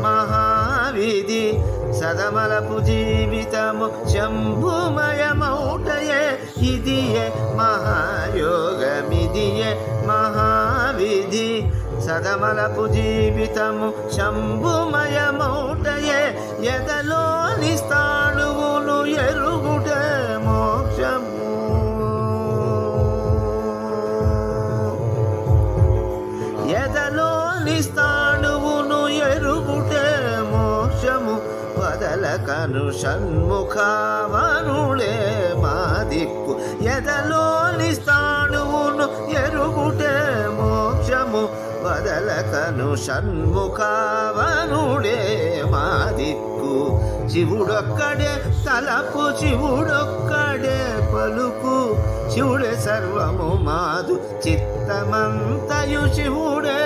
మహావిధి సదమలపు జీవితము శంభుమయమౌటయే ఇదియే మహాయోగమిదియే మహావిధి సదమలపు జీవితము శంభుమయమౌటయే ఎదలోని స్థాణువును ఎరుగుటే మోక్షము ఎదలోని స్థాణువును ఎరుగుటే మోక్షము వదలకను షణ్ముఖావనులే మా దిక్కు ఎదలోని స్థాణువును ఎరుగుటే మోక్షము వదలకను షణ్ముఖావనుడే మా దిక్కు శివుడొక్కడే తలపు శివుడొక్కడే పలుకు శివుడే సర్వము మాదు చిత్తమంతయు శివుడే